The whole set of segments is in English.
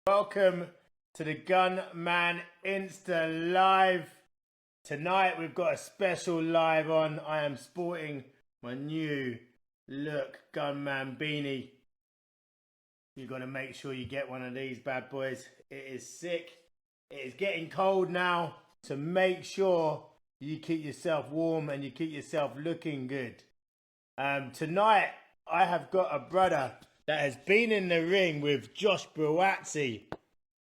Welcome to the Gunman Insta Live. Tonight we've got a special live on. I am sporting my new look Gunman beanie. You've got to make sure you get one of these bad boys. It is sick. It is getting cold now, so make sure you keep yourself warm and you keep yourself looking good. Tonight I have got a brother that has been in the ring with Josh Buatsi.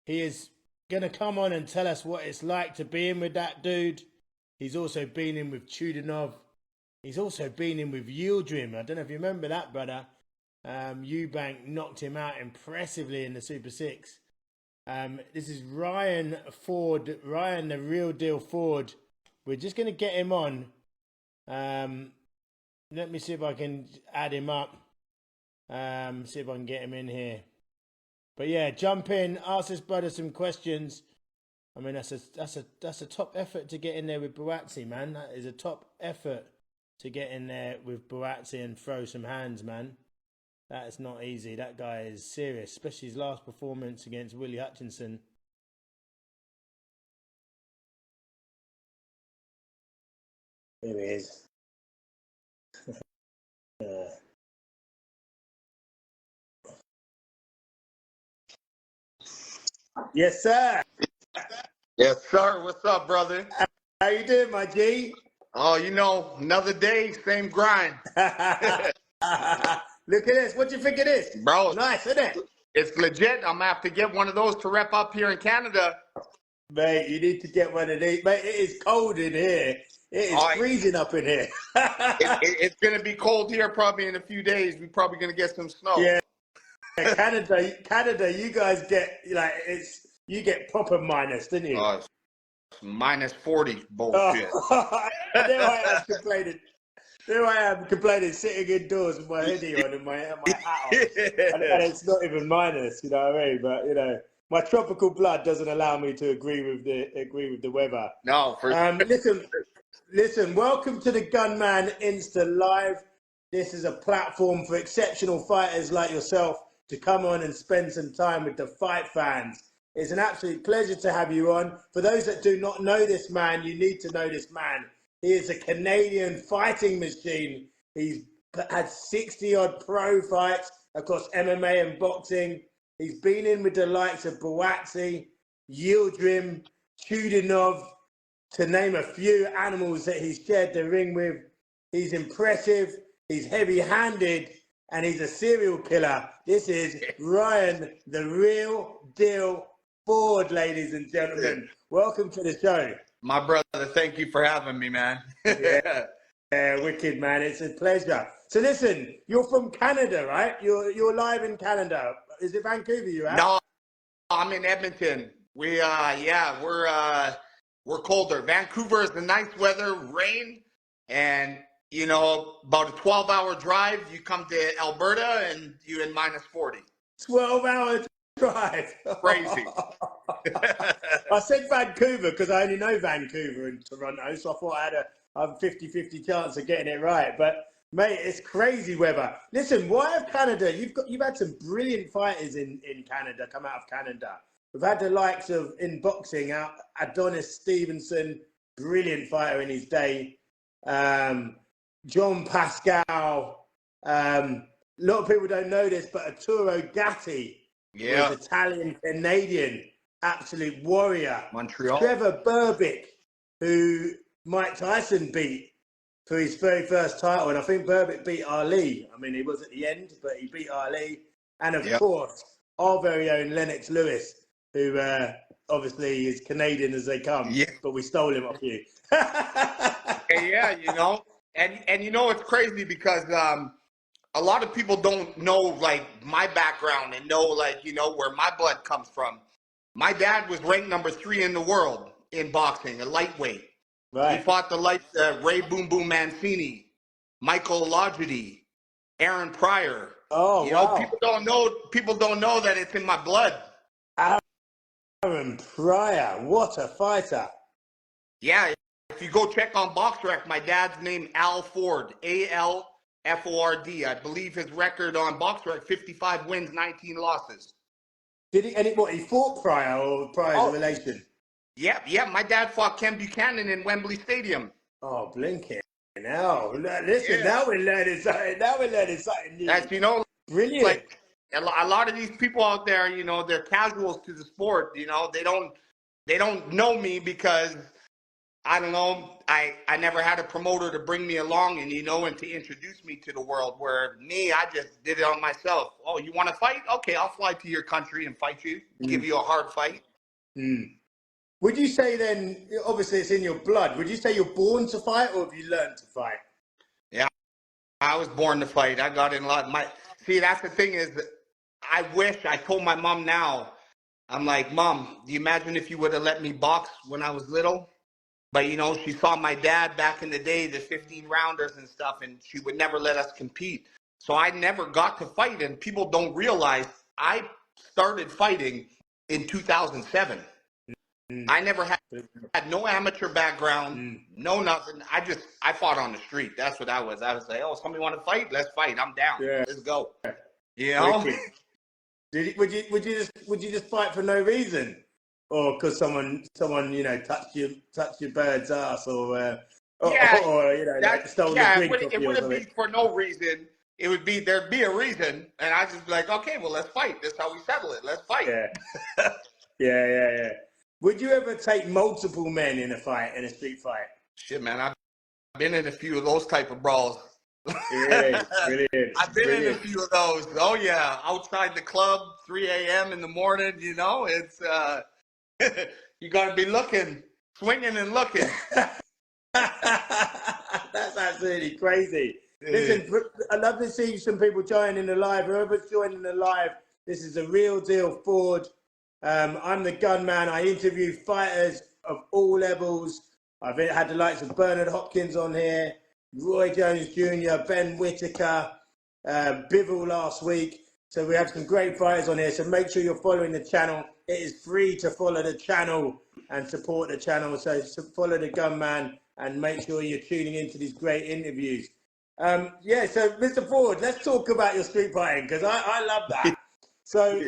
He is going to come on and tell us what it's like to be in with that dude. He's also been in with Chudanov. He's also been in with Yildirim. I don't know if you remember that, brother. Eubank knocked him out impressively in the Super 6. This is Ryan Ford, Ryan the real deal Ford. We're just going to get him on. Let me see if I can add him up. See if I can get him in here. But yeah, jump in, ask this brother some questions. I mean, that's a top effort to get in there with Buatsi, man. That is a top effort to get in there with Buatsi and throw some hands, man. That is not easy. That guy is serious, especially his last performance against Willie Hutchinson. Here he is. Yes, sir. Yes, sir. What's up, brother? How you doing, my G? Oh, you know, another day, same grind. Look at this. What do you think of this? Bro, Nice, isn't it? It's legit. I'm going to have to get one of those to rep up here in Canada. Mate, you need to get one of these. Mate, it is cold in here. It is freezing up in here. It's going to be cold here probably in a few days. We're probably going to get some snow. Yeah. Canada, you guys get, like, you get proper minus, didn't you? Minus 40 bullshit. There I am complaining, sitting indoors with my hoodie on and my hat on. And it's not even minus, you know what I mean? But, you know, my tropical blood doesn't allow me to agree with the weather. No, for listen, welcome to the Gunman Insta Live. This is a platform for exceptional fighters like yourself to come on and spend some time with the fight fans. It's an absolute pleasure to have you on. For those that do not know this man, you need to know this man. He is a Canadian fighting machine. He's had 60-odd pro fights across MMA and boxing. He's been in with the likes of Buatsi, Yildirim, Chudanov, to name a few animals that he's shared the ring with. He's impressive, he's heavy-handed, and he's a serial killer. This is Ryan, the real deal Ford, ladies and gentlemen. Welcome to the show. My brother, thank you for having me, man. Yeah, wicked, man. It's a pleasure. So listen, you're from Canada, right? You're live in Canada. Is it Vancouver you're at? No, I'm in Edmonton. We're colder. Vancouver is the nice weather, rain, and you know, about a 12-hour drive. You come to Alberta and you're in minus 40. 12-hour drive. Crazy. I said Vancouver because I only know Vancouver and Toronto, so I thought I had a 50-50 chance of getting it right. But mate, it's crazy weather. Listen, why have Canada? You've had some brilliant fighters in Canada come out of Canada. We've had the likes of, in boxing, Adonis Stevenson, brilliant fighter in his day. John Pascal. A lot of people don't know this, but Arturo Gatti was Italian-Canadian, absolute warrior. Montreal. Trevor Berbick, who Mike Tyson beat for his very first title, and I think Berbick beat Ali. I mean, he was at the end, but he beat Ali. And of course, our very own Lennox Lewis, who obviously is Canadian as they come, but we stole him off you. Yeah, you know, and you know, it's crazy because a lot of people don't know, like, my background and know, like, you know, where my blood comes from. My dad was ranked number 3 in the world in boxing, a lightweight. Right. He fought the likes of Ray Boom Boom Mancini, Michael Logity, Aaron Pryor. Oh, you know, people don't know that it's in my blood. Aaron Pryor, what a fighter. Yeah, if you go check on BoxRec, my dad's name Al Ford, ALFORD. I believe his record on BoxRec 55 wins, 19 losses. Did he? And what he fought prior or prior as a Oh, relation? yeah. My dad fought Ken Buchanan in Wembley Stadium. Oh, blinking! Now, listen. Yeah, Now we're learning something. Now we're learning something new. that's, you know, Brilliant. like a lot of these people out there, you know, they're casuals to the sport. You know, they don't know me because I don't know. I never had a promoter to bring me along and, you know, and to introduce me to the world. Where me, I just did it on myself. Oh, you want to fight? Okay, I'll fly to your country and fight you. Give you a hard fight. Mm. Would you say then? Obviously, it's in your blood. Would you say you're born to fight, or have you learned to fight? Yeah, I was born to fight. I got in a lot. See, that's the thing is, I wish I told my mom now. I'm like, Mom, do you imagine if you would have let me box when I was little? But, you know, she saw my dad back in the day, the 15 rounders and stuff, and she would never let us compete. So I never got to fight. And people don't realize I started fighting in 2007. I never had no amateur background, no nothing. I fought on the street. That's what I was. I was like, oh, somebody want to fight? Let's fight. I'm down. Yeah. Let's go. You know? Would you just fight for no reason, or because someone you know touched your bird's ass, or you know like stole the drink off it you or wouldn't something? be for no reason. It would be there'd be a reason, and I just be like, okay, well, let's fight. That's how we settle it. Let's fight. Yeah. Yeah. Would you ever take multiple men in a street fight? Shit, man, I've been in a few of those type of brawls. Brilliant. I've been in a few of those. Oh yeah, outside the club, 3 a.m. in the morning. You know, it's you got to be looking, swinging and looking. That's absolutely crazy. Listen, I love to see some people joining the live. Whoever's joining the live, this is a real deal Ford. I'm the gunman. I interview fighters of all levels. I've had the likes of Bernard Hopkins on here, Roy Jones Jr., Ben Whitaker, Bivol last week. So we have some great fighters on here. So make sure you're following the channel. It is free to follow the channel and support the channel. So follow the gunman and make sure you're tuning into these great interviews. Yeah, so Mr. Ford, let's talk about your street fighting because I love that. So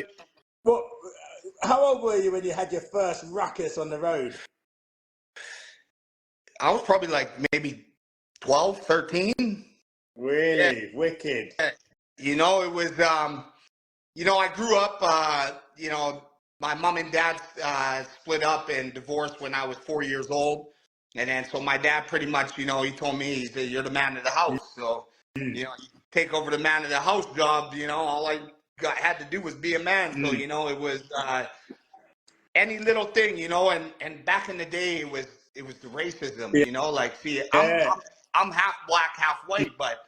how old were you when you had your first ruckus on the road? I was probably like maybe 12, 13. Really? Yeah. Wicked. You know, it was, you know, I grew up, you know, my mom and dad split up and divorced when I was 4 years old. And then, so my dad pretty much, you know, he told me, he said, you're the man of the house. So, you know, you take over the man of the house job, you know, all I had to do was be a man. So, you know, it was any little thing, you know, and back in the day, it was the racism, you know, like, see, I'm half black, half white, but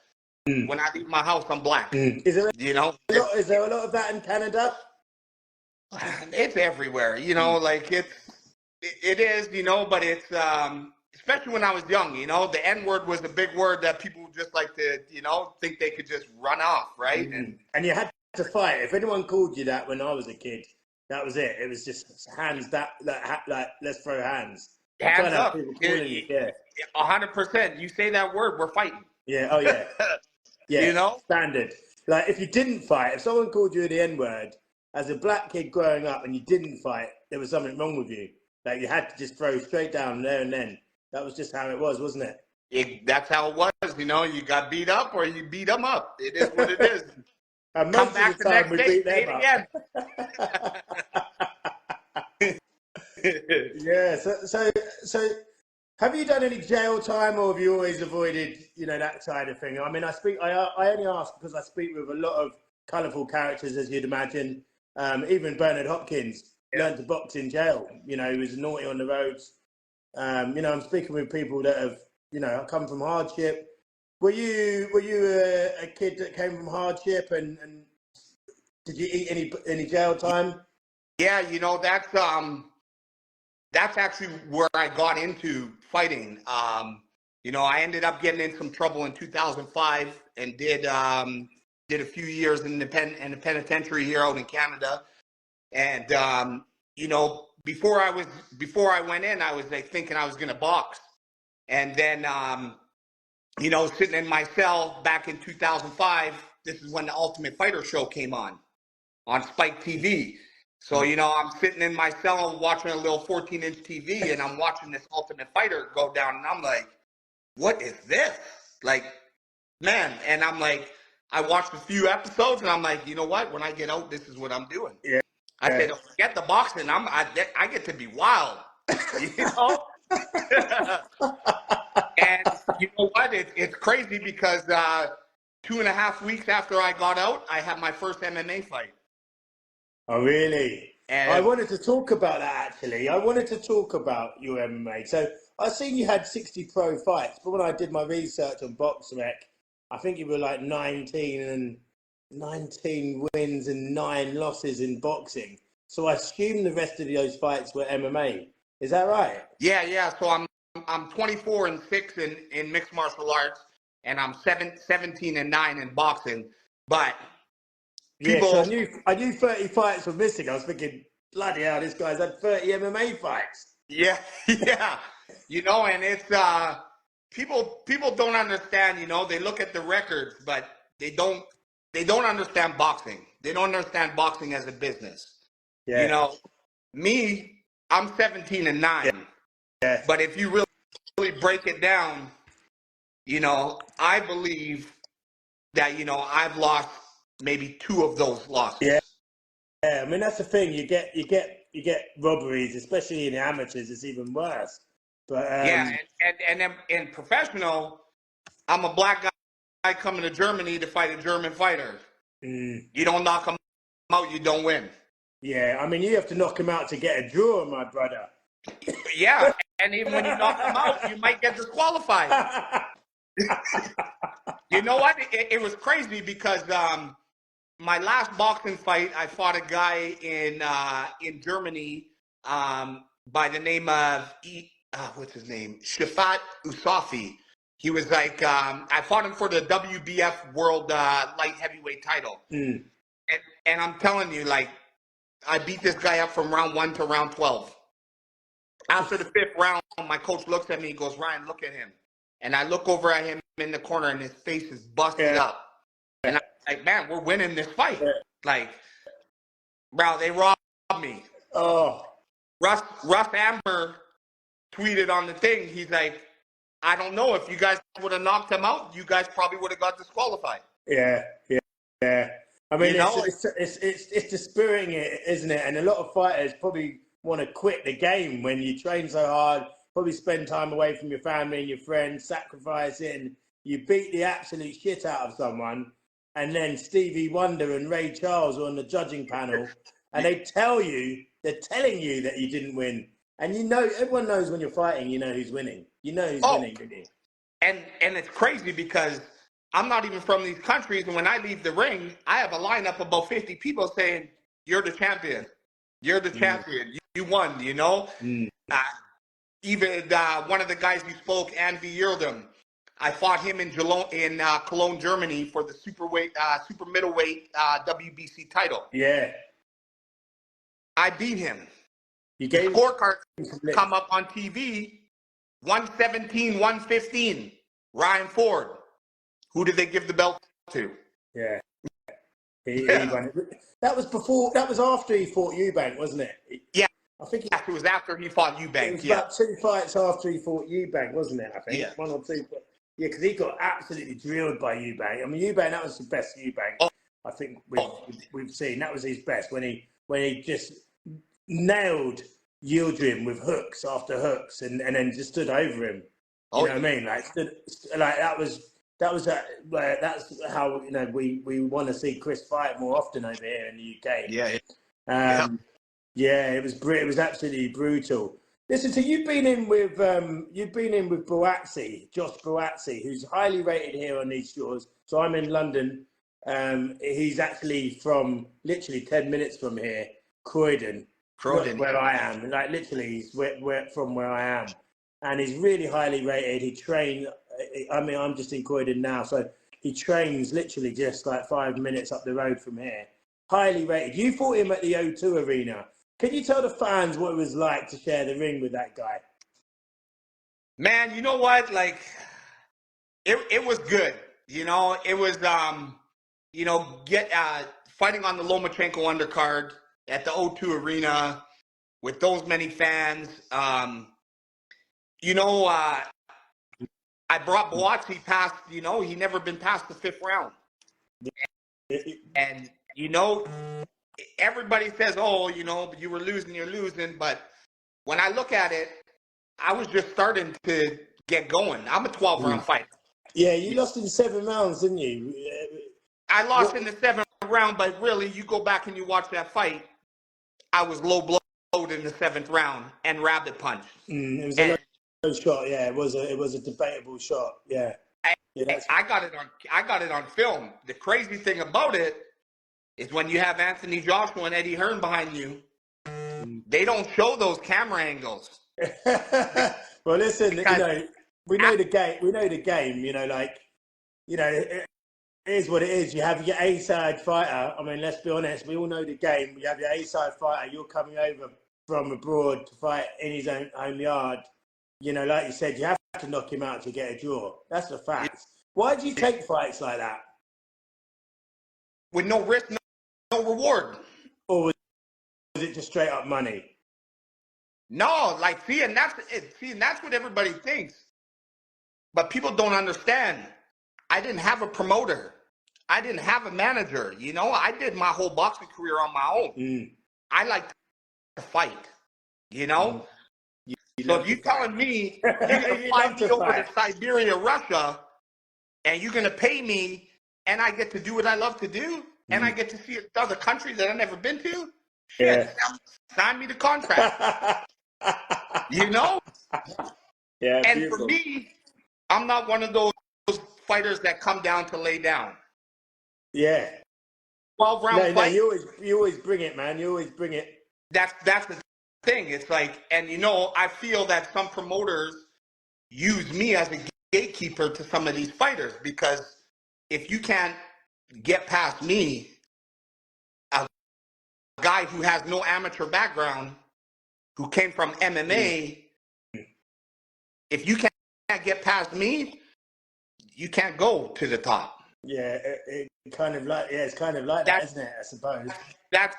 when I leave my house, I'm black. Is there you know, is there a lot of that in Canada? It's everywhere, you know, like it is, you know, but it's especially when I was young, you know, the N-word was a big word that people just like to, you know, think they could just run off, right? And you had to fight. If anyone called you that when I was a kid, that was it. It was just hands like let's throw hands. Hands up. People calling you, yeah. 100%. You say that word, we're fighting. Yeah. Oh yeah. Yeah. You know, standard. Like if you didn't fight, if someone called you the N-word as a black kid growing up and you didn't fight, there was something wrong with you. Like you had to just throw straight down there and then. That was just how it was, wasn't it? That's how it was. You know, you got beat up or you beat them up. It is what it is. And come back the next day, say it again. Yeah. So, have you done any jail time, or have you always avoided, you know, that side of thing? I mean, I only ask because I speak with a lot of colourful characters, as you'd imagine. Even Bernard Hopkins learned to box in jail. You know, he was naughty on the roads. You know, I'm speaking with people that have, you know, come from hardship. Were you a kid that came from hardship, and did you eat any jail time? Yeah, you know, that's actually where I got into fighting. You know, I ended up getting in some trouble in 2005 and did a few years in the penitentiary here out in Canada. And you know, before I went in, I was like thinking I was gonna box, and then you know, sitting in my cell back in 2005. This is when the Ultimate Fighter show came on Spike TV. So, you know, I'm sitting in my cell watching a little 14-inch TV, and I'm watching this Ultimate Fighter go down, and I'm like, what is this? Like, man, and I'm like, I watched a few episodes, and I'm like, you know what? When I get out, this is what I'm doing. Yeah. I said, forget the boxing. I get to be wild, you know? And you know what? It's crazy because 2.5 weeks after I got out, I had my first MMA fight. Oh, really? And I wanted to talk about that, actually. I wanted to talk about your MMA. So I've seen you had 60 pro fights, but when I did my research on BoxRec, I think you were like 19 wins and 9 losses in boxing. So I assume the rest of those fights were MMA. Is that right? Yeah. So I'm 24-6 in mixed martial arts, and I'm 17-9 in boxing. But people, yeah, so I knew 30 fights were missing. I was thinking, bloody hell, this guy's had 30 MMA fights. Yeah. You know, and it's people don't understand. You know, they look at the records, but they don't understand boxing. They don't understand boxing as a business. Yeah. You know, me, I'm 17-9. Yeah. But if you really break it down, you know, I believe that, you know, I've lost maybe 2 of those losses. Yeah, I mean, that's the thing. You get robberies, especially in the amateurs. It's even worse. But yeah, and then in professional, I'm a black guy coming to Germany to fight a German fighter. You don't knock them out, you don't win. Yeah, I mean, you have to knock him out to get a draw, my brother. Yeah, and even when you knock them out, you might get disqualified. You know what? It was crazy because my last boxing fight, I fought a guy in Germany by the name of what's his name? Shafat Usafi. He was like I fought him for the WBF World Light Heavyweight title, and I'm telling you, like, I beat this guy up from round 1 to round 12. After the 5th round, my coach looks at me and goes, Ryan, look at him. And I look over at him in the corner, and his face is busted up. And I'm like, man, we're winning this fight. Like, bro, they robbed me. Oh. Russ Amber tweeted on the thing. He's like, I don't know. If you guys would have knocked him out, you guys probably would have got disqualified. Yeah. I mean, you know, it's dispiriting, isn't it? And a lot of fighters probably want to quit the game when you train so hard, probably spend time away from your family and your friends, sacrificing. You beat the absolute shit out of someone, and then Stevie Wonder and Ray Charles are on the judging panel, and they're telling you that you didn't win. And you know, everyone knows when you're fighting, you know who's winning. You know who's winning, don't you? And it's crazy because I'm not even from these countries, and when I leave the ring, I have a lineup of about 50 people saying, you're the champion. You're the champion. You won, you know? Even one of the guys you spoke, Andy Yildirim, I fought him in Cologne, Germany for the super middleweight WBC title. Yeah. I beat him. The scorecard come up on TV, 117-115. Ryan Ford. Who did they give the belt to? Yeah. He won it. That was after he fought Eubank, wasn't it? Yeah. I think it was after he fought Eubank. It was about 2 fights after he fought Eubank, wasn't it? I think. Yeah. 1 or 2. Yeah, because he got absolutely drilled by Eubank. I mean, Eubank, that was the best Eubank I think we've seen. That was his best when he just nailed Yildirim with hooks after hooks and then just stood over him. You know what I mean? Like that's how, you know, we want to see Chris fight more often over here in the UK. Yeah, it was absolutely brutal. Listen, so you've been in with Boazzi, Josh Boazzi, who's highly rated here on these shores. So I'm in London. He's actually from literally 10 minutes from here, Croydon, where I am. Like literally, he's from where I am, and he's really highly rated. He trained. I mean, I'm just in Croydon now, so he trains literally just like 5 minutes up the road from here. Highly rated. You fought him at the O2 Arena. Can you tell the fans what it was like to share the ring with that guy? Man, you know what? Like, it was good. You know, it was fighting on the Lomachenko undercard at the O2 Arena with those many fans. I brought Boatsy past, he never been past the 5th round. And, everybody says, oh, you were losing, you're losing. But when I look at it, I was just starting to get going. I'm a 12-round fighter. Yeah, you lost in 7 rounds, didn't you? I lost in the 7th round, but really, you go back and you watch that fight, I was low blowed in the 7th round and rabbit punched. It was a low shot. Yeah, it was a debatable shot. Yeah. I got it on film. The crazy thing about it is when you have Anthony Joshua and Eddie Hearn behind you, they don't show those camera angles. Well, listen, we know the game. We know the game. It is what it is. You have your A-side fighter. I mean, let's be honest. We all know the game. You have your A-side fighter. You're coming over from abroad to fight in his own home yard. Like you said, you have to knock him out to get a draw. That's the fact. Why do you take fights like that? With no risk, no reward. Or was it just straight up money? No, and that's what everybody thinks. But people don't understand. I didn't have a promoter. I didn't have a manager. I did my whole boxing career on my own. I like to fight. So if you're telling me you're going to fly me over to Siberia, Russia, and you're going to pay me, and I get to do what I love to do, and I get to see other countries that I've never been to, sign me the contract. Yeah. And beautiful. For me, I'm not one of those fighters that come down to lay down. Yeah. 12-round fight. No, you always bring it, man. You always bring it. That's the thing. It's like, and I feel that some promoters use me as a gatekeeper to some of these fighters, because if you can't get past me, a guy who has no amateur background, who came from MMA, if you can't get past me, you can't go to the top. Yeah, it's kind of like that, isn't it? I suppose. That's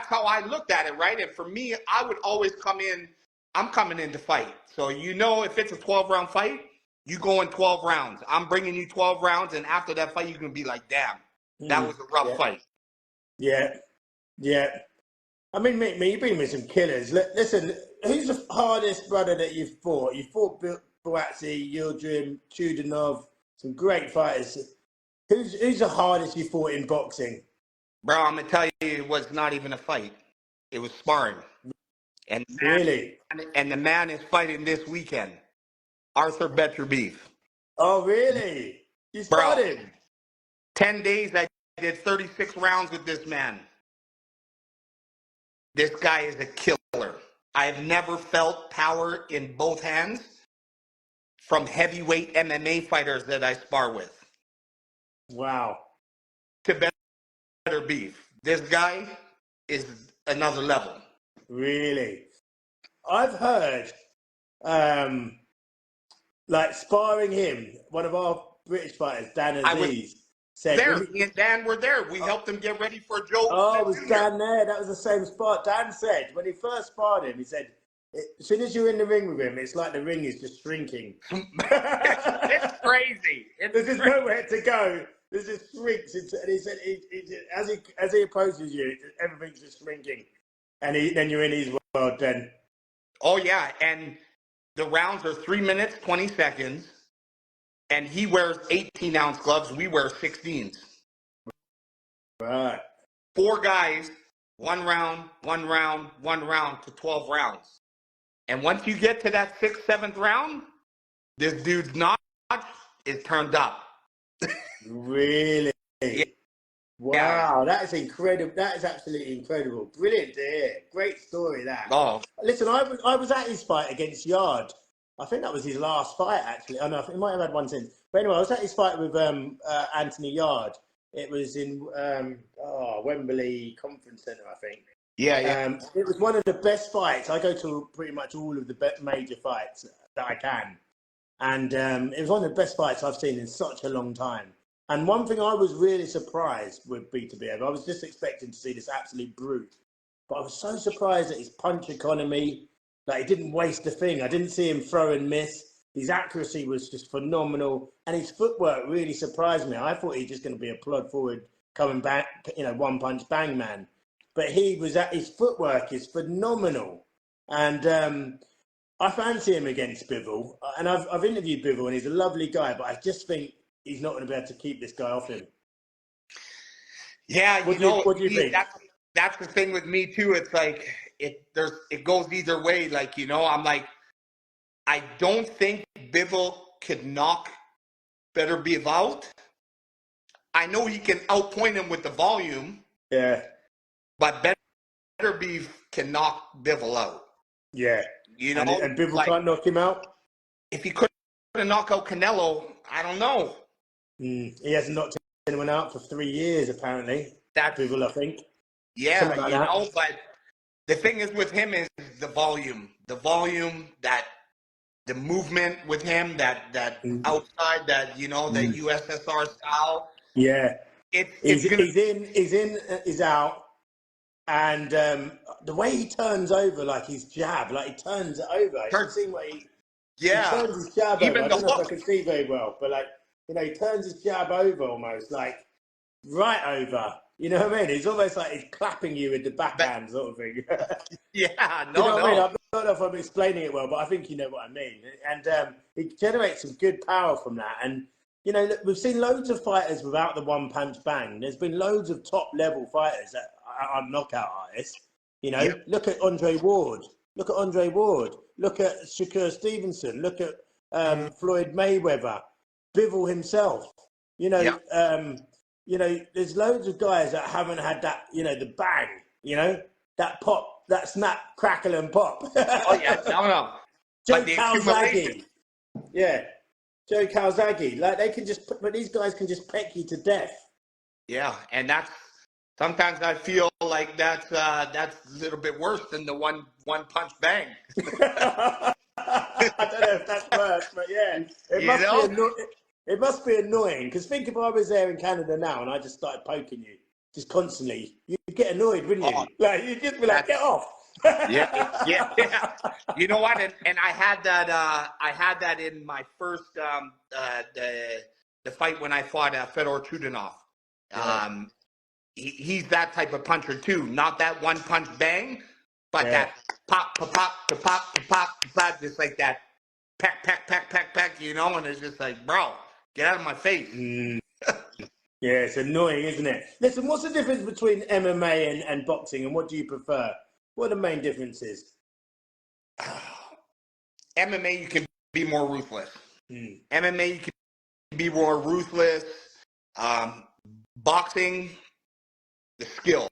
how I looked at it, right? And for me, I would always come in. I'm coming in to fight. So if it's a 12-round fight, you go in 12 rounds. I'm bringing you 12 rounds, and after that fight, you're gonna be like, damn, that was a rough fight. Yeah. I mean, you bring me some killers. Listen, who's the hardest brother that you've fought? You fought Boatsy, Yildirim, Chudanov, some great fighters. Who's the hardest you fought in boxing? Bro, I'm gonna tell you, it was not even a fight. It was sparring. And really? And the man is fighting this weekend. Arthur Beterbiev. Oh, really? You sparred him? 10 days I did 36 rounds with this man. This guy is a killer. I've never felt power in both hands from heavyweight MMA fighters that I spar with. Wow. To Beterbiev. This guy is another level. Really? I've heard, sparring him, one of our British fighters, Dan Aziz, said... Me and Dan were there. We helped him get ready for Joe. Oh, was Dan there? That was the same spot. Dan said, when he first sparred him, he said, as soon as you're in the ring with him, it's like the ring is just shrinking. It's crazy. There's just nowhere to go. There's just shrinks. And he said, as he approaches you, everything's just shrinking. And then you're in his world then. Oh, yeah. And the rounds are 3 minutes, 20 seconds. And he wears 18-ounce gloves. We wear 16s. Right. 4 guys, 1 round, 1 round, 1 round to 12 rounds. And once you get to that 6th, 7th round, this dude's notch is turned up. Really? Yeah. Wow, that is incredible. That is absolutely incredible. Brilliant to hear. Great story, that. Oh. Listen, I was at his fight against Yard. I think that was his last fight, actually. I know he might have had one since. But anyway, I was at his fight with Anthony Yard. It was in Wembley Conference Centre, I think. Yeah, yeah. It was one of the best fights. I go to pretty much all of the major fights that I can. And it was one of the best fights I've seen in such a long time. And one thing I was really surprised with Beterbiev, I was just expecting to see this absolute brute. But I was so surprised at his punch economy, that he didn't waste a thing. I didn't see him throw and miss. His accuracy was just phenomenal. And his footwork really surprised me. I thought he was just going to be a plod forward, coming back, one punch bang man. But his footwork is phenomenal. And I fancy him against Bivol. And I've interviewed Bivol, and he's a lovely guy, but I just think he's not going to be able to keep this guy off him. Yeah, what do you think? That's the thing with me too. It's like it goes either way. Like, I'm like, I don't think Bivol could knock Beterbiev out. I know he can outpoint him with the volume. Yeah. But Beterbiev can knock Bivol out. Yeah. And Bivol like, can't knock him out? If he couldn't knock out Canelo, I don't know. He hasn't knocked anyone out for 3 years, apparently. That's Bivol, I think. Yeah, but the thing is with him is the volume. The volume, the movement with him, that outside, that the USSR style. Yeah. He's in, he's out. And the way he turns over, like his jab, like he turns it over. I've seen what he turns his jab over. I don't know if I can see very well, but he turns his jab over almost, like right over. You know what I mean? It's almost like he's clapping you with the backhand sort of thing. Yeah, no. You know what I mean? I don't know if I'm explaining it well, but I think you know what I mean. And he generates some good power from that. And look, we've seen loads of fighters without the one punch bang. There's been loads of top level fighters that are knockout artists. Look at Andre Ward. Look at Shakur Stevenson. Look at Floyd Mayweather. Bivol himself. There's loads of guys that haven't had that. The bang. That pop, that snap, crackle, and pop. Oh yeah, no. Joe Calzaghe. Yeah. Joe Calzaghe, like but these guys can just peck you to death. Yeah, and sometimes I feel like that's a little bit worse than the one punch bang. I don't know if that's worse, but yeah, it must be annoying. Because think if I was there in Canada now and I just started poking you, just constantly, you'd get annoyed, wouldn't you? Like you'd just be like, get off. yeah. You know what? And I had that. I had that in my first the fight when I fought Fedor Chudanov. He's that type of puncher too. Not that one punch bang, but that pop, pop, pop, pop, pop, pop, pop, just like that. Peck, peck, peck, peck, peck. And it's just like, bro, get out of my face. Yeah, it's annoying, isn't it? Listen, what's the difference between MMA and boxing, and what do you prefer? What are the main differences? MMA, you can be more ruthless. MMA, you can be more ruthless. Boxing, the skill.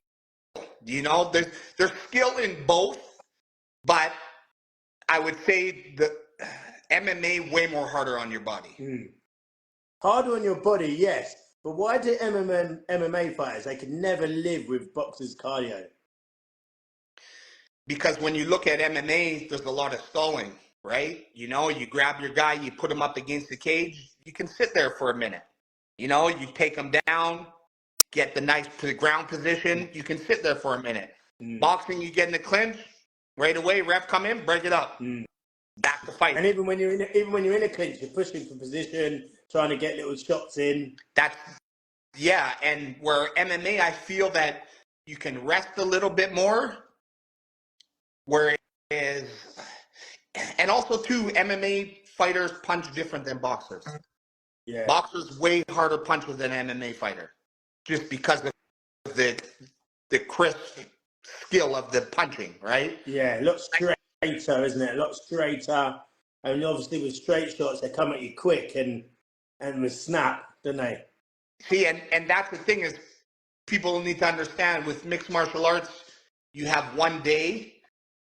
There's skill in both, but I would say the MMA way more harder on your body. Harder on your body, yes. But why do MMA fighters, they can never live with boxers' cardio? Because when you look at MMA, there's a lot of stalling, right? You grab your guy, you put him up against the cage, you can sit there for a minute. You take him down, get the nice ground position, you can sit there for a minute. Boxing, you get in the clinch, right away, ref come in, break it up. Back to fight. And even when you're in a clinch, you're pushing for position, trying to get little shots in. And where MMA, I feel that you can rest a little bit more. Whereas, and also too, MMA fighters punch different than boxers. Yeah. Boxers way harder puncher than MMA fighter, just because of the crisp skill of the punching, right? Yeah, a lot straighter, isn't it? A lot straighter. And obviously with straight shots, they come at you quick and with snap, don't they? See, and that's the thing is, people need to understand with mixed martial arts, you have one day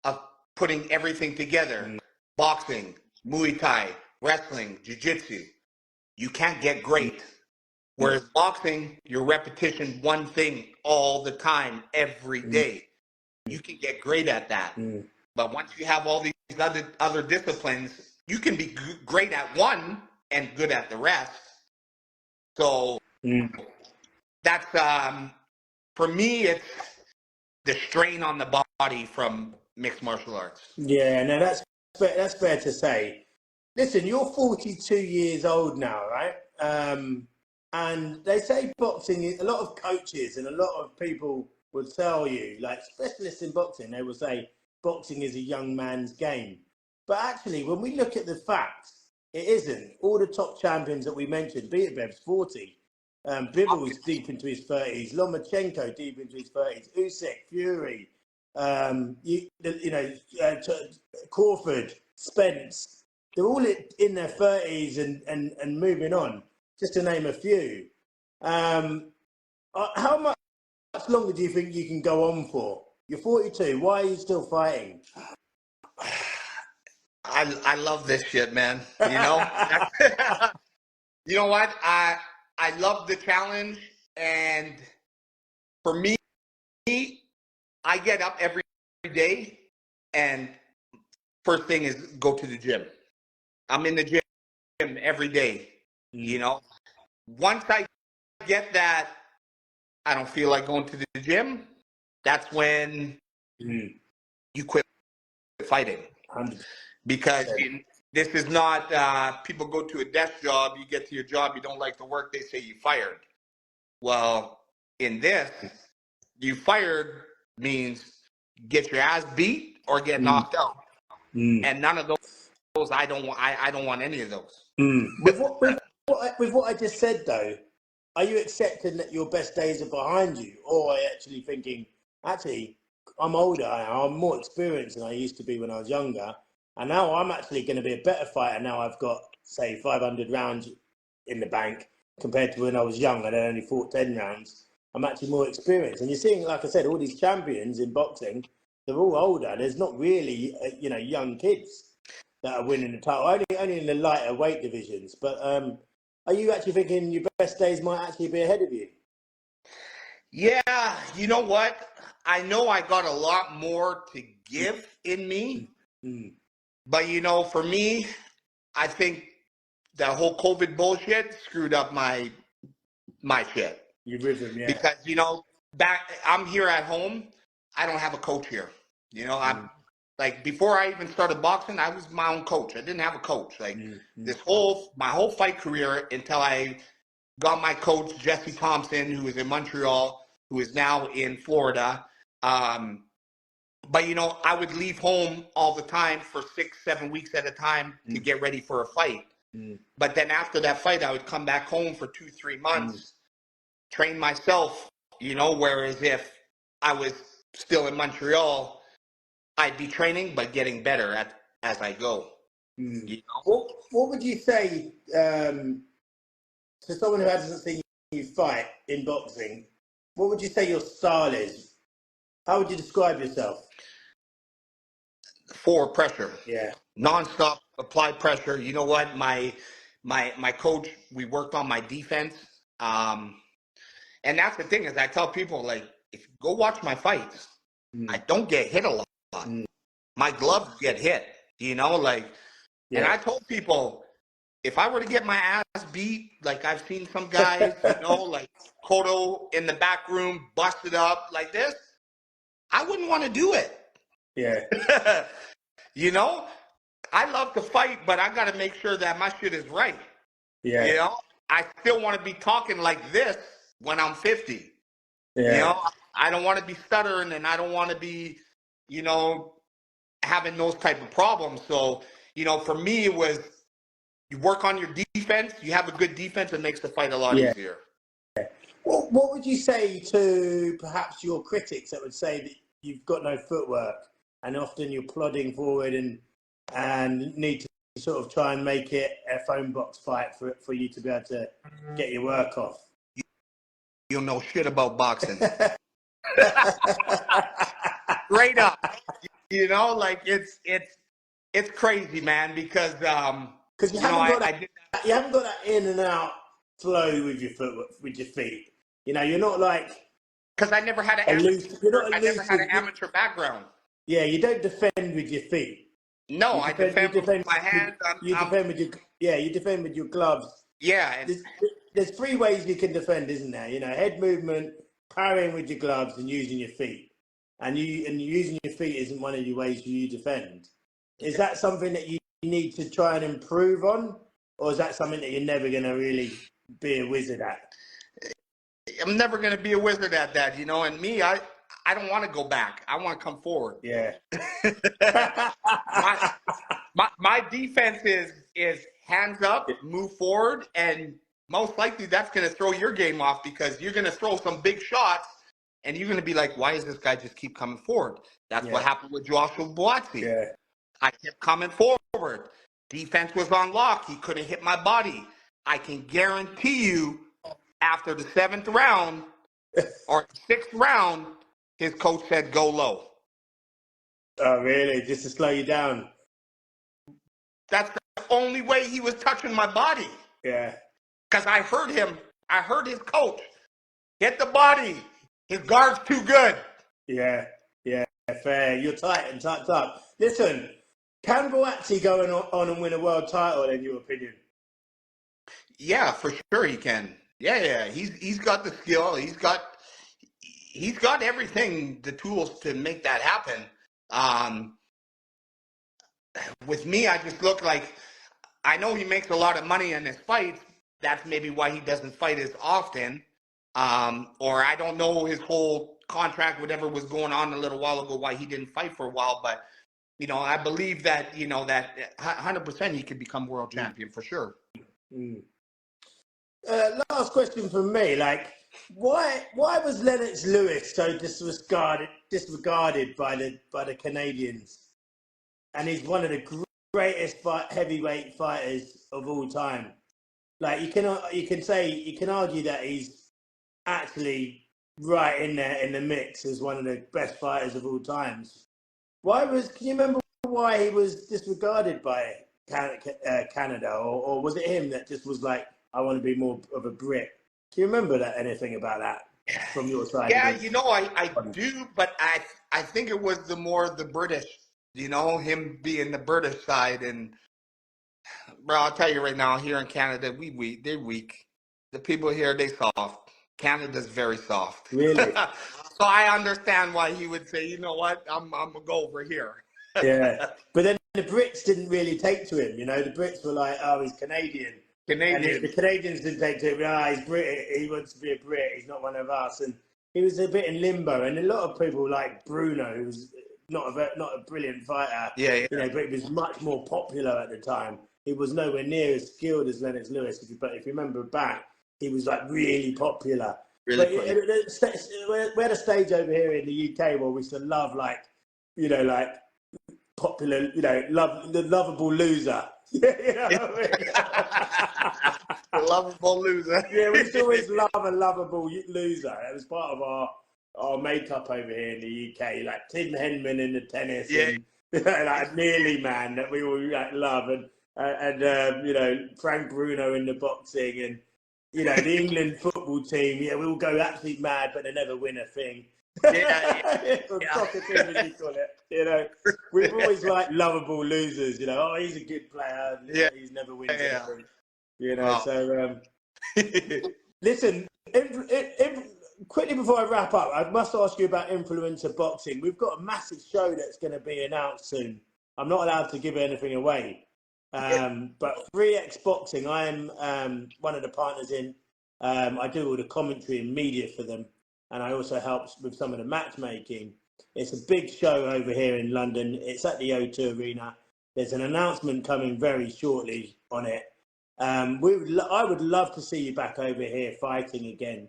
of putting everything together. Boxing, Muay Thai, wrestling, jiu-jitsu. You can't get great. Whereas boxing, your repetition, one thing all the time, every day. you can get great at that. But once you have all these other disciplines, you can be great at one and good at the rest. So that's for me, it's the strain on the body from mixed martial arts. Yeah, no, that's fair to say. Listen, you're 42 years old now, right? And they say boxing, a lot of coaches and a lot of people will tell you, like specialists in boxing, they will say boxing is a young man's game. But actually, when we look at the facts, it isn't. All the top champions that we mentioned, Beterbiev's 40, Bibble's deep into his 30s, Lomachenko deep into his 30s, Usyk, Fury, Crawford, Spence, they're all in their 30s and moving on, just to name a few. How much longer do you think you can go on for? You're 42. Why are you still fighting? I love this shit, man. You know, you know what? I love the challenge, and for me, I get up every day, and first thing is go to the gym. I'm in the gym every day. You know, once I get that, I don't feel like going to the gym. That's when you quit fighting. 100%. Because this is not, people go to a desk job, you get to your job, you don't like the work, they say you fired. Well, in this, you fired means get your ass beat or get knocked out. And none of those, I don't want any of those. With what I just said, though, are you accepting that your best days are behind you? Or are you actually thinking, actually, I'm older, I'm more experienced than I used to be when I was younger, and now I'm actually going to be a better fighter now I've got, say, 500 rounds in the bank compared to when I was young and I only fought 10 rounds. I'm actually more experienced. And you're seeing, like I said, all these champions in boxing, they're all older. There's not really, young kids that are winning the title, only in the lighter weight divisions. But are you actually thinking your best days might actually be ahead of you? Yeah, you know what? I know I got a lot more to give in me. But, you know, for me, I think that whole COVID bullshit screwed up my shit. Your rhythm, yeah. Because, you know, I'm here at home. I don't have a coach here. You know, I'm like, before I even started boxing, I was my own coach. I didn't have a coach. Like my whole fight career until I got my coach, Jesse Thompson, who is in Montreal, who is now in Florida. But, you know, I would leave home all the time for 6-7 weeks at a time to get ready for a fight. But then after that fight, I would come back home for 2-3 months, train myself, you know, whereas if I was still in Montreal, I'd be training but getting better as I go. You know? What would you say to someone who hasn't seen you fight in boxing? What would you say your style is? How would you describe yourself? Forward pressure. Yeah. Non-stop applied pressure. You know what? My coach, we worked on my defense. And that's the thing is I tell people, like, if you go watch my fights, I don't get hit a lot. My gloves get hit, you know, like, and I told people, if I were to get my ass beat, like I've seen some guys, you know, like Cotto in the back room, busted up like this, I wouldn't want to do it. Yeah. You know, I love to fight, but I got to make sure that my shit is right. Yeah. You know, I still want to be talking like this when I'm 50. Yeah. You know, I don't want to be stuttering and I don't want to be, you know, having those type of problems. So, you know, for me, it was you work on your defense. You have a good defense, it makes the fight a lot easier. Well, what would you say to perhaps your critics that would say that you've got no footwork and often you're plodding forward and need to sort of try and make it a phone box fight for you to be able to get your work off? You don't know shit about boxing. Straight up. You know, like it's crazy, man, because you haven't got that in and out flow with your foot, with your feet. You know, you're not like Because I never had an You're not I never had an elusive. amateur background. Yeah, you don't defend with your feet. No, You I defend. You defend with defend. my hands. You defend with your. Yeah, you defend with your gloves. Yeah, and There's three ways you can defend, isn't there? You know, head movement, parrying with your gloves, and using your feet. And using your feet isn't one of the ways you defend. Is that something that you need to try and improve on, or is that something that you're never going to really be a wizard at? I'm never going to be a wizard at that, you know. And me, I don't want to go back. I want to come forward. Yeah. my defense is hands up, move forward, and most likely that's going to throw your game off because you're going to throw some big shots, and you're going to be like, why does this guy just keep coming forward? That's what happened with Joshua Buatsi. Yeah. I kept coming forward. Defense was on lock. He couldn't hit my body. I can guarantee you, after the 7th round or 6th round, his coach said, go low. Oh, really? Just to slow you down? That's the only way he was touching my body. Yeah. Because I heard him. I heard his coach. Hit the body. His guard's too good. Yeah. Yeah. Fair. You're tight and tucked up. Listen, can Buatsi go on and win a world title, in your opinion? Yeah, for sure he can. Yeah. He's got the skill. He's got everything, the tools to make that happen. With me, I just look like, I know he makes a lot of money in his fights. That's maybe why he doesn't fight as often. Or I don't know his whole contract, whatever was going on a little while ago, why he didn't fight for a while. But, you know, I believe that, you know, that 100% he could become world champion for sure. Mm. Last question from me. Like, why was Lennox Lewis so disregarded by the Canadians? And he's one of the greatest heavyweight fighters of all time. Like, you can argue that he's actually right in there in the mix as one of the best fighters of all times. Can you remember why he was disregarded by Canada, or was it him that just was like, I want to be more of a Brit? Do you remember anything about that from your side? Yeah, you know, I do, but I think it was the British, you know, him being the British side. And bro, I'll tell you right now, here in Canada, they're weak. The people here, they soft. Canada's very soft. Really? So I understand why he would say, you know what, I'm gonna go over here. Yeah, but then the Brits didn't really take to him. You know, the Brits were like, oh, he's Canadian. And the Canadians didn't take to him. He's British. He wants to be a Brit. He's not one of us. And he was a bit in limbo. And a lot of people like Bruno, who was not a brilliant fighter. Yeah. You know, but he was much more popular at the time. He was nowhere near as skilled as Lennox Lewis. But if you remember back, he was like really popular. We had a stage over here in the UK where we used to love, like, you know, like popular, you know, the Lovable Loser. Yeah, you know what I mean? The Lovable Loser. Yeah, we used to always love a Lovable Loser. It was part of our makeup over here in the UK, like Tim Henman in the tennis, and you know, like Nearly Man that we all like love, and you know, Frank Bruno in the boxing, and you know, the England football team. Yeah, we all go absolutely mad, but they never win a thing. Soccer team, as you call it. You know, we've always liked lovable losers. You know, oh, he's a good player. He's never wins anything. You know, so listen. Quickly before I wrap up, I must ask you about influencer boxing. We've got a massive show that's going to be announced soon. I'm not allowed to give anything away, but 3X Boxing. I'm one of the partners in. I do all the commentary and media for them. And I also help with some of the matchmaking. It's a big show over here in London. It's at the O2 Arena. There's an announcement coming very shortly on it. I would love to see you back over here fighting again.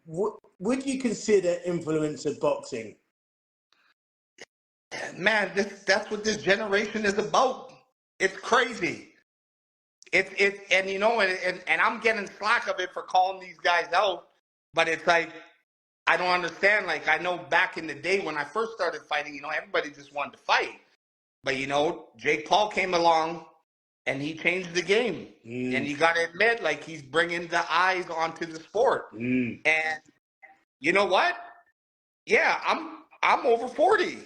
Would you consider influencer boxing? Man, that's what this generation is about. It's crazy. It's and you know, and I'm getting slack of it for calling these guys out. But it's like, I don't understand. Like, I know back in the day when I first started fighting, you know, everybody just wanted to fight. But, you know, Jake Paul came along and he changed the game. And you got to admit, like, he's bringing the eyes onto the sport. And you know what? Yeah, I'm over 40.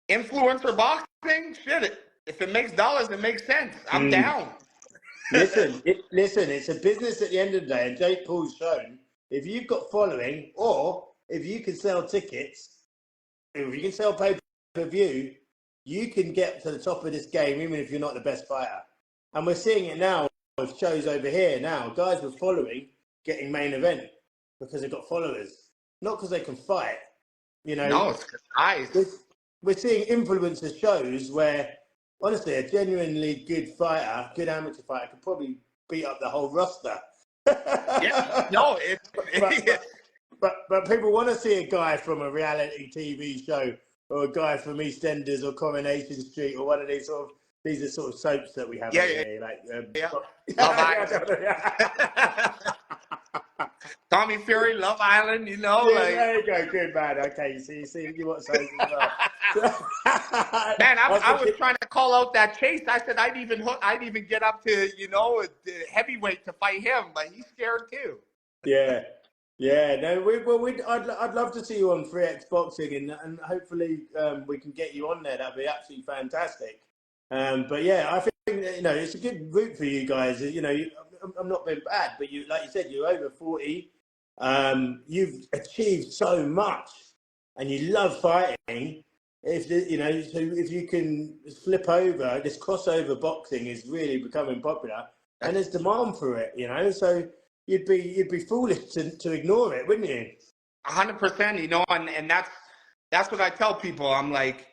Influencer boxing, shit. If it makes dollars, it makes sense. I'm down. Listen, it's a business at the end of the day, and Jake Paul's shown if you've got following, or if you can sell tickets, if you can sell pay-per-view, you can get to the top of this game even if you're not the best fighter. And we're seeing it now with shows over here now. Guys with following getting main event because they've got followers, not because they can fight. You know, no, it's nice. We're seeing influencer shows where, honestly, a genuinely good fighter, good amateur fighter, could probably beat up the whole roster. Yeah, no, but people want to see a guy from a reality TV show, or a guy from EastEnders or Coronation Street, or one of these sort of, these are sort of soaps that we have here, like Love Island. Tommy Fury, Love Island, you know. Yeah, there you go, good man. Okay, you see you want soaps as well. Man, I was trying to call out that Chase. I said I'd even get up to, you know, the heavyweight to fight him, but he's scared too. Yeah. No, I'd love to see you on 3X Boxing, and hopefully we can get you on there. That'd be absolutely fantastic. But yeah, I think, you know, it's a good route for you guys. You know, I'm not being bad, but you, like you said, you're over 40. You've achieved so much, and you love fighting. If you know, so if you can flip over, this crossover boxing is really becoming popular, and there's demand for it. You know, so you'd be foolish to ignore it, wouldn't you? 100%. You know, and that's what I tell people. I'm like,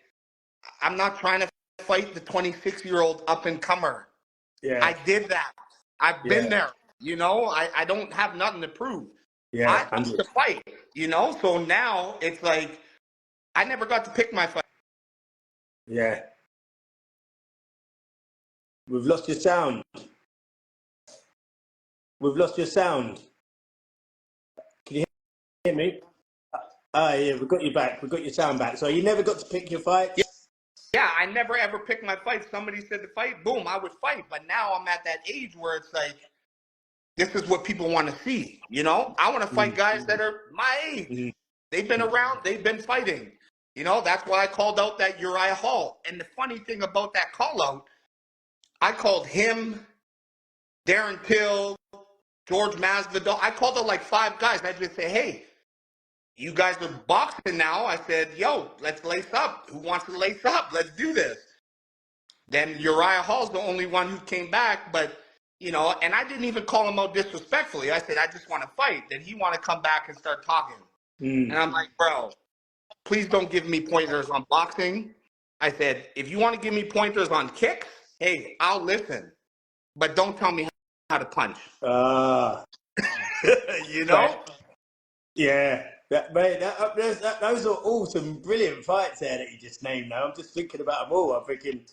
I'm not trying to fight the 26-year-old up and comer. Yeah, I did that. I've been there. You know, I don't have nothing to prove. Yeah, I used to fight. You know, so now it's like I never got to pick my fight. Yeah. We've lost your sound. We've lost your sound. Can you hear me? Yeah, we've got you back. We've got your sound back. So you never got to pick your fights? Yeah, I never ever picked my fights. Somebody said to fight, boom, I would fight. But now I'm at that age where it's like, this is what people want to see. You know, I want to fight guys that are my age. They've been around. They've been fighting. You know, that's why I called out that Uriah Hall. And the funny thing about that call out, I called him, Darren Till, George Masvidal. I called out like 5 guys. I just say, hey, you guys are boxing now. I said, yo, let's lace up. Who wants to lace up? Let's do this. Then Uriah Hall's the only one who came back, but, you know, and I didn't even call him out disrespectfully. I said, I just want to fight. Then he want to come back and start talking. And I'm like, bro, please don't give me pointers on boxing. I said, if you want to give me pointers on kicks, hey, I'll listen. But don't tell me how to punch. You know? Yeah. Those are all some brilliant fights there that you just named now. I'm just thinking about them all. I'm thinking,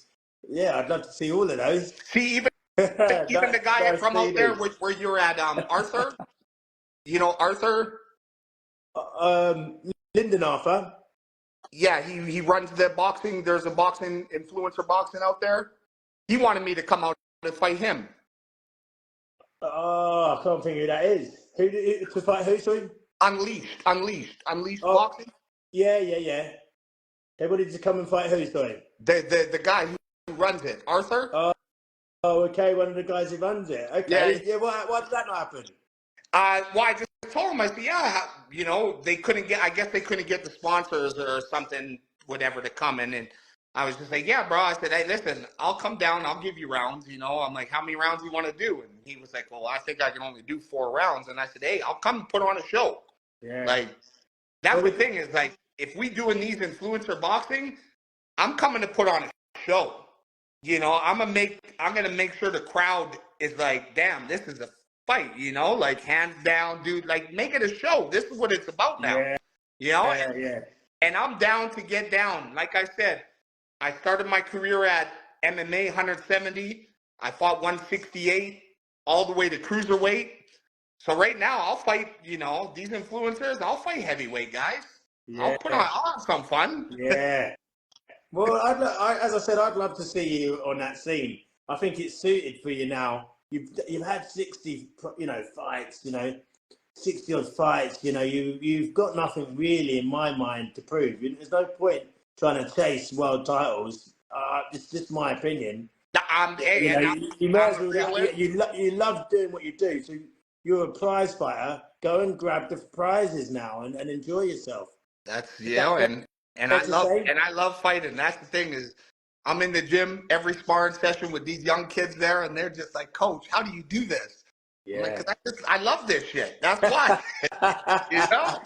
yeah, I'd love to see all of those. See, even the guy from out there where you're at, Arthur, you know, Arthur? Lyndon Arthur. Yeah, he runs the boxing. There's a boxing influencer boxing out there. He wanted me to come out and fight him. Oh, I can't think who that is. Who to fight who, sorry? Unleashed boxing. Yeah. They wanted to come and fight who, sorry? The guy who runs it, Arthur. Oh, okay, one of the guys who runs it. Okay, yeah. Why did that not happen? Well, I just told him, I said, yeah, you know, I guess they couldn't get the sponsors or something, whatever, to come in. And I was just like, yeah, bro. I said, hey, listen, I'll come down. I'll give you rounds. You know, I'm like, how many rounds do you want to do? And he was like, well, I think I can only do 4 rounds. And I said, hey, I'll come put on a show. Yeah. Like, that's the thing is, like, if we doing these influencer boxing, I'm coming to put on a show. You know, I'm gonna make sure the crowd is like, damn, this is a fight, you know, like hands down, dude, like make it a show. This is what it's about now. Yeah. You know? Yeah. And I'm down to get down. Like I said, I started my career at MMA 170. I fought 168 all the way to cruiserweight. So right now I'll fight, you know, these influencers, I'll fight heavyweight guys. Yeah. I'll have some fun. Yeah. Well, as I said, I'd love to see you on that scene. I think it's suited for you now. You've had 60, you know, fights, you know. 60 odd fights, you know, you've got nothing really in my mind to prove. There's no point trying to chase world titles. It's just my opinion. Hey, You know, and you may I'm as a well. realist. You love doing what you do, so you're a prize fighter. Go and grab the prizes now and enjoy yourself. That's Is that and fair to say? I love fighting. That's the thing is, I'm in the gym every sparring session with these young kids there, and they're just like, Coach, how do you do this? I'm like, Yeah. because I love this shit. That's why. You know?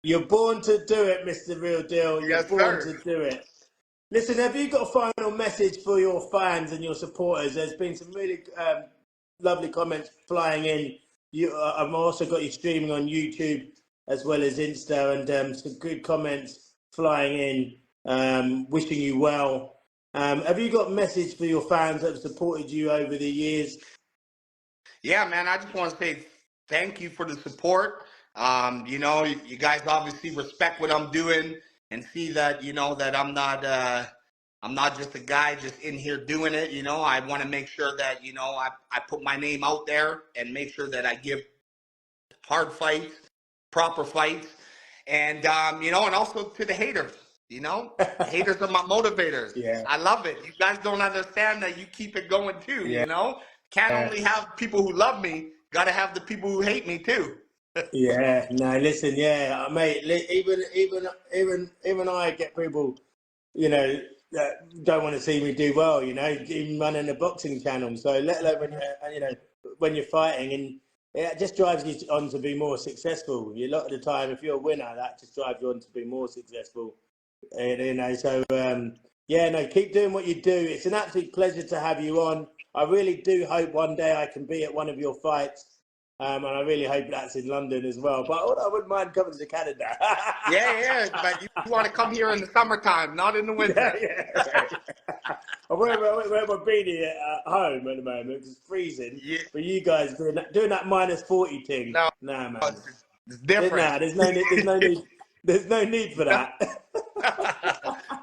You're born to do it, Mr. Real Deal. You're Yes, born sir. to do it. Listen, have you got a final message for your fans and your supporters? There's been some really lovely comments flying in. I've also got you streaming on YouTube as well as Insta, and some good comments flying in, wishing you well. Have you got a message for your fans that have supported you over the years? Yeah, man, I just want to say thank you for the support. You know, you guys obviously respect what I'm doing and see that, you know, that I'm not just a guy just in here doing it. You know, I want to make sure that, you know, I put my name out there and make sure that I give hard fights, proper fights, and you know, and also to the haters. You know, haters are my motivators. Yeah, I love it. You guys don't understand that you keep it going too. yeah, You know, can't only have people who love me, got to have the people who hate me too. yeah. No, listen, yeah, mate. Even I get people, you know, that don't want to see me do well. You know, even running a boxing channel. So let alone when you know when you're fighting, and it just drives you on to be more successful. A lot of the time, if you're a winner, that just drives you on to be more successful. And, you know, so yeah, no, keep doing what you do. It's an absolute pleasure to have you on. I really do hope one day I can be at one of your fights. And I really hope that's in London as well. But I wouldn't mind coming to Canada. Yeah, but you want to come here in the summertime, not in the winter. Yeah. I wear my beanie at home at the moment. It's freezing. Yeah. But you guys doing that minus 40 thing. No, Nah, man. it's different. Nah, there's no need for that.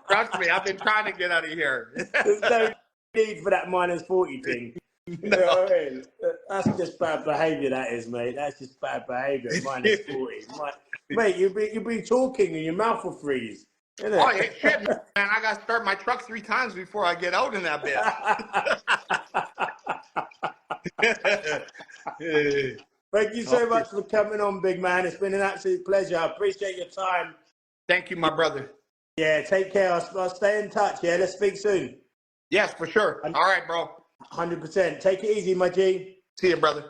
Trust me, I've been trying to get out of here. There's no need for that minus 40 thing. You know No. what I mean? That's just bad behaviour, that is, mate. That's just bad behaviour. Minus 40. Mate, you'll be talking and your mouth will freeze. Isn't it? Oh, yeah, shit, man. I got to start my truck 3 times before I get out in that bitch. Thank you so much for coming on, big man. It's been an absolute pleasure. I appreciate your time. Thank you, my brother. Yeah, take care. I'll stay in touch. Yeah, let's speak soon. Yes, for sure. All right, bro. 100%. Take it easy, my G. See you, brother.